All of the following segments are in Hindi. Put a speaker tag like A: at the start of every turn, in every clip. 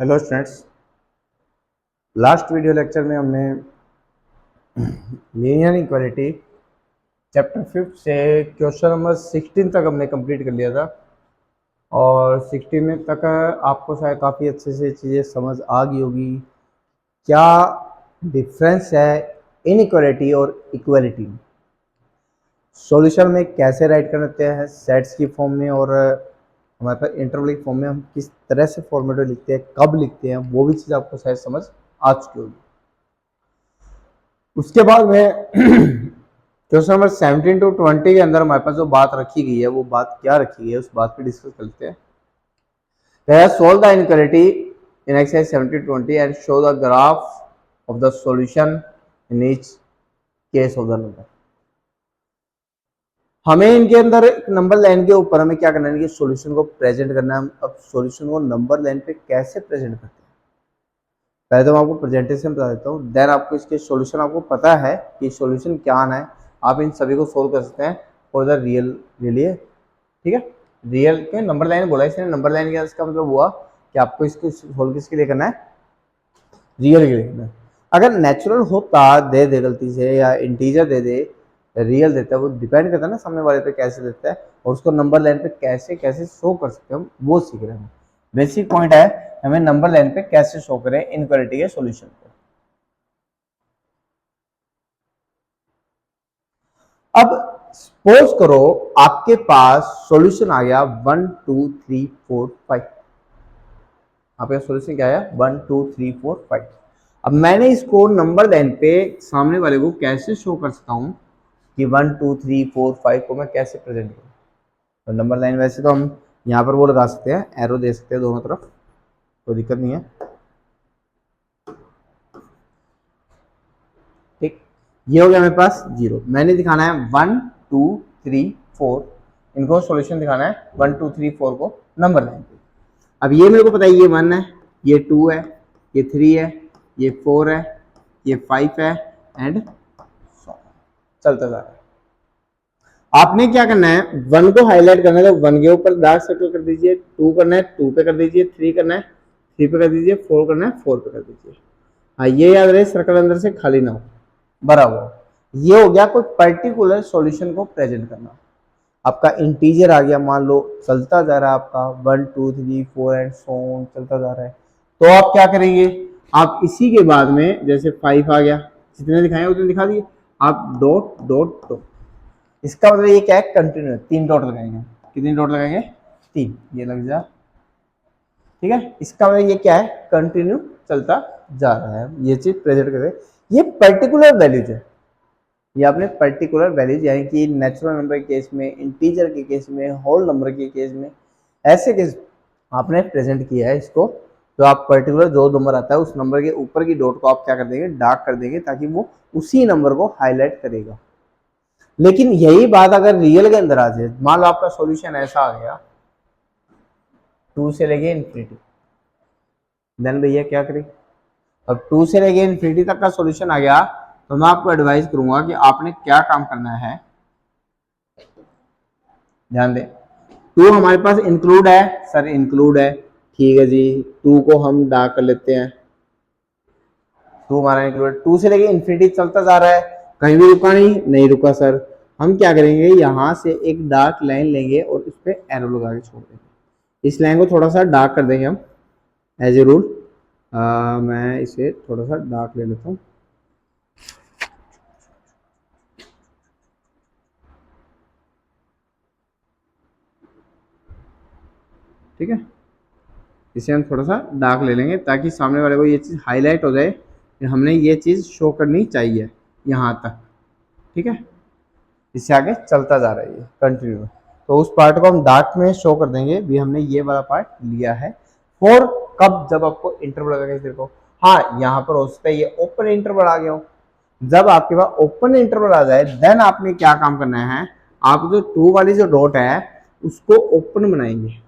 A: Hello students, last video lecture में हमने लीनियर इक्वालिटी चैप्टर 5 से क्वेश्चन नंबर 16 तक हमने कंप्लीट कर लिया था। और 16 में तक आपको शायद काफ़ी अच्छे से चीज़ें समझ आ गई होगी। क्या डिफरेंस है इनइक्वालिटी और इक्वालिटी में, सॉल्यूशन में कैसे राइट करते हैं सेट्स की फॉर्म में, और हमारे पास इंटरवल की फॉर्म में हम किस तरह से फॉर्मेट में लिखते हैं, कब लिखते हैं, वो भी चीज़ आपको शायद समझ आ चुकी होगी। उसके बाद में क्वेश्चन नंबर 17 to 20 के अंदर हमारे पास जो बात रखी गई है, वो बात क्या रखी गई है, उस बात पे डिस्कस करते हैं। Solve the inequality in exercise 17 to 20 and show the graph of the solution in each case of the number. हमें इनके अंदर नंबर लाइन के ऊपर हमें क्या करना है, सॉल्यूशन को प्रेजेंट करना है। अब सॉल्यूशन को नंबर लाइन पे कैसे प्रेजेंट करते हैं, पहले तो मैं आपको प्रेजेंटेशन बता देता हूँ, देन आपको इसके सॉल्यूशन आपको पता है कि सॉल्यूशन क्या आना है, आप इन सभी को सोल्व कर सकते हैं फॉर द रियल के लिए। ठीक है, रियल के नंबर लाइन बोला इसने, नंबर लाइन का इसका मतलब हुआ कि आपको इसको सोल्व किसके लिए करना है, रियल के लिए करना है। अगर नेचुरल होता दे दे गलती से, या इंटीजर दे दे, रियल देता है, वो डिपेंड करता है ना सामने वाले पे कैसे देता है, और उसको नंबर लाइन पे कैसे कैसे शो कर सकते हैं हम, वो सीख रहे हैं। बेसिक पॉइंट है हमें नंबर लाइन पे कैसे शो करें इनइक्वालिटी के सॉल्यूशन को। अब सपोज करो आपके पास सॉल्यूशन आ गया 1 2 3 4 5। आपका सॉल्यूशन क्या आया 1 2 3 4 5। अब मैंने इसको नंबर लाइन पे सामने वाले को कैसे शो कर सकता हूं कि 1 2 3 4 5 को मैं कैसे प्रेजेंट करूं। तो नंबर लाइन वैसे तो हम यहाँ पर वो लगा सकते हैं, एरो दे सकते हैं दोनों तरफ, कोई दिक्कत नहीं है। ठीक, ये हो गया मेरे पास 0। मैंने दिखाना है 1 2 3 4, इनको सॉल्यूशन दिखाना है 1 2 3 4 को नंबर लाइन पे। अब ये मेरे को पता है ये 1 है, ये 2 है, ये 3 है, ये 4 है, ये 5 है, एंड चलता जा रहा है। आपने क्या करना है, 1 को हाईलाइट करना है तो 1 के ऊपर डार्क सर्कल कर दीजिए, 2 करना है 2 पे कर दीजिए, 3 करना है 3 पे कर दीजिए, 4 करना है 4 पे कर दीजिए। हाँ, ये याद रहे सर्कल अंदर से खाली ना हो, बराबर। ये हो गया कोई पर्टिकुलर सॉल्यूशन को प्रेजेंट करना। आपका इंटीजर आ गया, मान लो चलता जा रहा है आपका 1 2 3 4 एंड सो ऑन चलता जा रहा है, तो आप क्या करेंगे, आप इसी के बाद में जैसे 5 आ गया, जितने दिखाए उतने दिखा दिए, आप डॉट डॉट डॉट। इसका मतलब ये क्या है, कंटिन्यू, 3 डॉट लगाएंगे। कितने डॉट लगाएंगे, 3, ये लग जा। ठीक है, इसका मतलब ये क्या है, कंटिन्यू चलता जा रहा है, ये चीज प्रेजेंट कर रहे हैं। ये पर्टिकुलर वैल्यूज है, ये आपने पर्टिकुलर वैल्यूज यानी कि नेचुरल नंबर के केस में, इंटीजर के केस में, होल नंबर के केस में, ऐसे केस आपने प्रेजेंट किया है इसको। तो आप पर्टिकुलर जो नंबर आता है उस नंबर के ऊपर की डॉट को आप क्या कर देंगे, डार्क कर देंगे, ताकि वो उसी नंबर को हाईलाइट करेगा। लेकिन यही बात अगर रियल के अंदर आ जाए, मान लो आपका सॉल्यूशन ऐसा आ गया 2 से लेके इन्फिनिटी, देन भैया क्या करें। अब 2 से लेके इन्फिनिटी तक का सॉल्यूशन आ गया, तो मैं आपको एडवाइस करूंगा कि आपने क्या काम करना है, ध्यान दें। 2 हमारे पास इंक्लूड है, सर इंक्लूड है, ठीक है जी, 2 को हम डार्क कर लेते हैं। 2 हमारा इंक्लूड, 2 से लेके इन्फिनिटी चलता जा रहा है, कहीं भी रुका नहीं रुका सर। हम क्या करेंगे, यहां से एक डार्क लाइन लेंगे और उस पर एरो लगा के छोड़ देंगे। इस लाइन को थोड़ा सा डार्क कर देंगे हम एज ए रूल। मैं इसे थोड़ा सा डार्क ले लेता हूँ। ठीक है, इसे हम थोड़ा सा डार्क ले लेंगे ताकि सामने वाले को ये चीज़ हाईलाइट हो जाए कि हमने ये चीज़ शो करनी चाहिए यहाँ तक। ठीक है, इससे आगे चलता जा रहा है ये कंटिन्यू, तो उस पार्ट को हम डार्क में शो कर देंगे भी हमने ये वाला पार्ट लिया है। फॉर कब, जब आपको इंटरवल लगेगा तेरे को, हाँ यहाँ पर हो सकता है ये ओपन इंटरवल आ गया हो। जब आपके पास ओपन इंटरवल आ जाए देन आपने क्या काम करना है, आप जो 2 वाली जो डॉट है उसको ओपन बनाएंगे।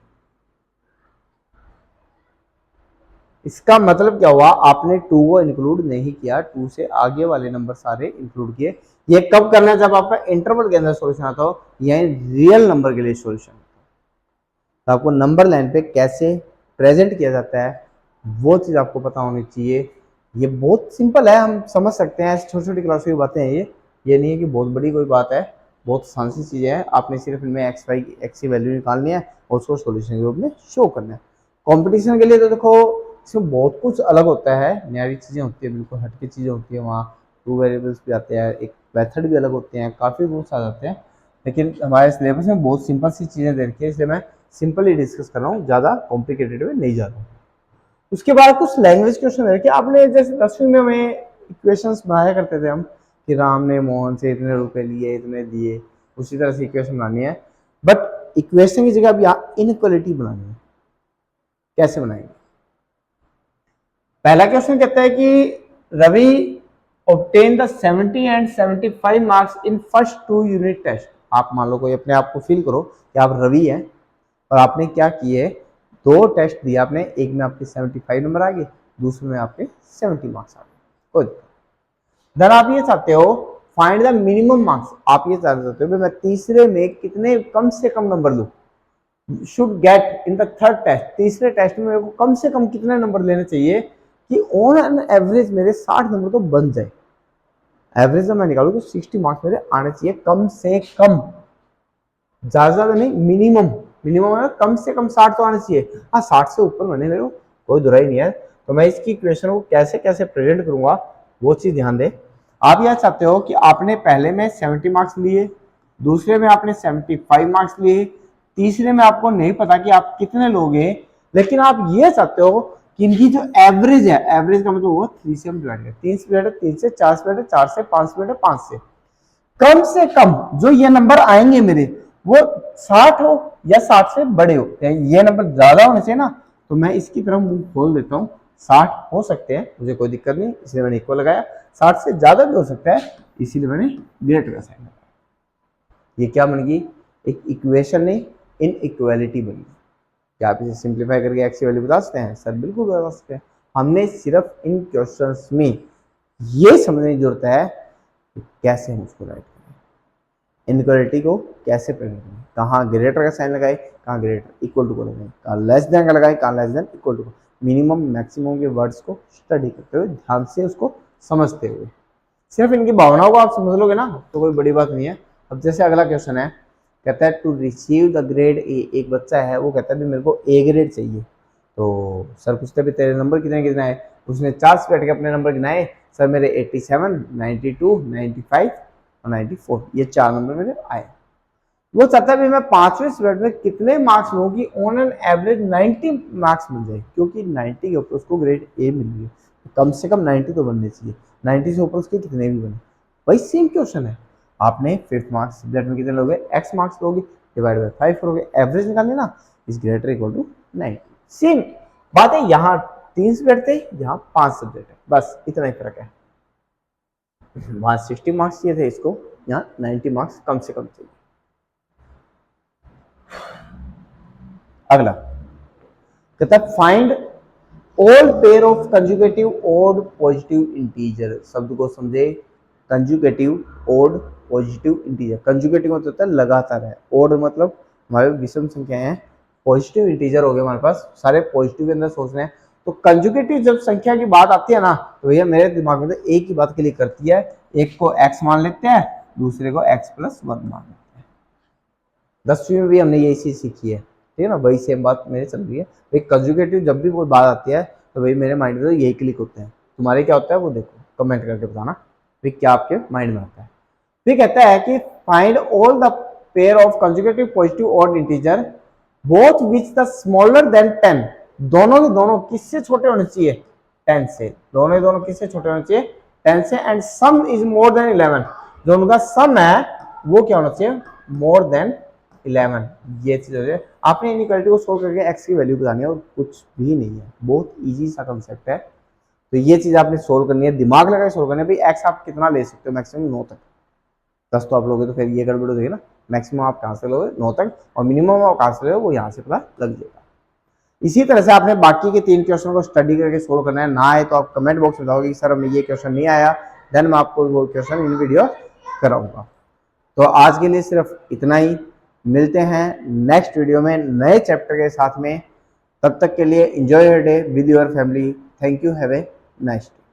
A: इसका मतलब क्या हुआ, आपने 2 को इंक्लूड नहीं किया, 2 से आगे वाले नंबर सारे इंक्लूड किए। ये कब करना है, जब आपका इंटरवल के अंदर सॉल्यूशन आता हो, यानी रियल नंबर के लिए सॉल्यूशन। तो आपको नंबर लाइन पे कैसे प्रेजेंट किया जाता है वो चीज़ आपको पता होनी चाहिए। ये बहुत सिंपल है, हम समझ सकते हैं, ऐसी छोटी छोटी क्लास की बातें हैं ये नहीं है कि बहुत बड़ी कोई बात है, बहुत आसान सी चीज़ें हैं। आपने सिर्फ इनमें एक्स की वैल्यू निकालनी है और उसको सोल्यूशन के रूप में शो करना है। कंपटीशन के लिए तो देखो इसमें बहुत कुछ अलग होता है, न्यारी चीज़ें होती है, बिल्कुल हटके चीज़ें होती है, वहाँ 2 वेरिएबल्स भी आते हैं, एक मेथड भी अलग होते हैं, काफ़ी कुछ आ जाते हैं। लेकिन हमारे सिलेबस में बहुत सिंपल सी चीज़ें दे रखी है, इसलिए मैं सिंपल ही डिस्कस कर रहा हूँ, ज़्यादा कॉम्प्लिकेटेड में नहीं जा रहा हूँ। उसके बाद कुछ लैंग्वेज क्वेश्चन है कि आपने जैसे 10वीं में हमें इक्वेशंस बनाया करते थे हम कि राम ने मोहन से इतने रुपए लिए, इतने दिए, उसी तरह से इक्वेशन बनानी है। बट इक्वेशन की जगह अब यहाँ इनइक्वालिटी बनानी है। कैसे बनाएंगे? पहला क्वेश्चन कहता है कि Ravi obtain the 70 and 75 marks in first 2 unit test। आप मान लो कोई अपने आप को फील करो कि आप रवि हैं और आपने क्या किए, 2 टेस्ट दिए आपने, एक में आपके 75 नंबर आ गए, दूसरे में आपके 70 मार्क्स आ गए। कोई देन आप ये चाहते हो फाइंड द मिनिमम मार्क्स, आप ये चाहते हो मैं तीसरे में कितने कम से कम नंबर लूं, should get in the third test, तीसरे टेस्ट में मेरे को कम से कम कितने नंबर लेने चाहिए कि ऑन एन एवरेज मेरे 60 नंबर तो बन जाए। एवरेज मैं निकालू तो 60 मार्क्स मेरे आने चाहिए कम से कम, ज्यादा नहीं, मिनिमम। मिनिमम कम से कम 60 तो आने चाहिए। हाँ 60 से ऊपर बने मेरे को कोई दुराई नहीं है। तो मैं इसकी इक्वेशन को कैसे कैसे प्रेजेंट करूंगा वो चीज ध्यान दे। आप यह चाहते हो कि आपने पहले में 70 मार्क्स लिए, दूसरे में आपने 75 मार्क्स लिए, तीसरे में आपको नहीं पता कि आप कितने लोगे, लेकिन आप ये चाहते हो कि इनकी जो एवरेज है, एवरेज का मतलब वो 3 से हम डिवाइड करें, 3 से डिवाइड, 3 से 4 से डिवाइड, 4 से 5 से डिवाइड, 5 से कम जो ये नंबर आएंगे मेरे वो 60 हो या 60 से बड़े हो, ये नंबर ज्यादा होने चाहिए ना, तो मैं इसकी तरफ मुंह खोल देता हूँ। 60 हो सकते हैं, मुझे कोई दिक्कत नहीं, इसलिए मैंने इक्वल लगाया। 60 से ज्यादा भी हो सकता है, इसीलिए मैंने ग्रेटर का साइन लगाया। ये क्या बन गई? एक इक्वेशन नहीं, इनइक्वालिटी बन गई। क्या आप इसे सिंप्लीफाई करके एक्स की वैल्यू बता सकते हैं? सर बिल्कुल बता सकते हैं। हमने सिर्फ इन क्वेश्चंस में ये समझने की जरूरत है कि कैसे हम उसको राइट करें, इनइक्वालिटी को कैसे प्रेजेंट करें, कहाँ ग्रेटर का साइन लगाए, कहाँ ग्रेटर इक्वल टू को लगाए, कहाँ लेस देन का लगाए, कहाँ less than equal to. Minimum maximum के वर्ड्स को स्टडी करते हुए, ध्यान से उसको समझते हुए, सिर्फ इनकी भावनाओं को आप समझ लोगे ना तो कोई बड़ी बात नहीं है। अब जैसे अगला क्वेश्चन है, कहता है to receive the grade A, एक बच्चा है वो कहता है मेरे को ए ग्रेड चाहिए। तो सर पूछते भी तेरे नंबर कितने कितने आए, उसने 4 से बैठ के अपने नंबर गिनाए, सर मेरे 87, 92, 95 और 94, ये 4 नंबर मेरे आए। वो चाहता है मैं 5वें स्टूडेंट में कितने मार्क्स लूँ कि ऑन एन एवरेज 90 मार्क्स मिल जाए, क्योंकि 90 के ऊपर उसको ग्रेड ए मिल गई, तो कम से कम 90 तो बनने चाहिए, 90 से ऊपर उसके कितने भी बने। वही सेम क्वेश्चन है, आपने 5th मार्क्स सब्जेक्ट में कितने लोगे, एक्स मार्क्स लोगे, डिवाइड बाय 5 करोगे, एवरेज निकालने ना, is greater equal to 90। Same बात है, यहाँ 3 सब्जेक्ट थे, यहाँ 5 सब्जेक्ट है, बस इतना ही फर्क है। वहां 60 मार्क्स चाहिए थे, इसको यहाँ 90 मार्क्स कम से कम चाहिए। अगला कहता है find all pair of conjugative odd positive integer. शब्द को समझे, conjugative odd positive integer. Conjugative मतलब होता है लगातार है, ओड मतलब हमारे विषम संख्याएं हैं, पॉजिटिव इंटीजर हो गए हमारे पास, सारे पॉजिटिव के अंदर सोच रहे हैं। तो कंजुगेटिव जब संख्या की बात आती है ना, तो भैया मेरे दिमाग में तो एक ही बात क्लिक करती है, एक को x मान लेते हैं, दूसरे को x+1 मान लेते हैं। 10वीं में भी हमने यही चीज सीखी है, ठीक है ना, वही सेम बात मेरे चल रही है। भाई कंजुगेटिव जब भी कोई बात आती है तो भाई मेरे माइंड में तो यही क्लिक होते हैं। तुम्हारे क्या होता है वो देखो, कमेंट करके बताना भाई क्या आपके माइंड में आता है। फिर कहता है कि find all the pair of conjugative positive odd integer both which the smaller than 10। दोनों के दोनों किससे छोटे होने चाहिए? 10 से। दोनों के दोनों किससे छोटे होने चाहिए? 10 से। And some is more than 11। जो उनका सम है वो क्या होना चाहिए? More than 11। ये चीज हो जाए। आपने इनइक्वालिटी को सोल्व करके एक्स की वैल्यू बतानी है और कुछ भी नहीं है, बहुत इजी सा कंसेप्ट है। तो ये चीज आपने सोल्व करनी है, दिमाग लगा के सोल्व करनी है। भाई एक्स आप कितना ले सकते हो? मैक्सिमम 9 तक। 10 तो आप लोगे तो फिर ये गड़बड़ हो जाएगी ना। मैक्सिमम आप कहाँ से लोगे? 9 तक। और मिनिमम आप कहाँ से लोगे वो यहाँ से पता लग जाएगा। इसी तरह से आपने बाकी के 3 क्वेश्चन को स्टडी करके सोल्व करना है। ना आए तो आप कमेंट बॉक्स में बताओगे कि सर हमें ये क्वेश्चन नहीं आया, देन मैं आपको वो क्वेश्चन इन वीडियो कराऊंगा। तो आज के लिए सिर्फ इतना ही, मिलते हैं नेक्स्ट वीडियो में नए चैप्टर के साथ में। तब तक के लिए enjoy your day with your family. Thank you, have a nice day.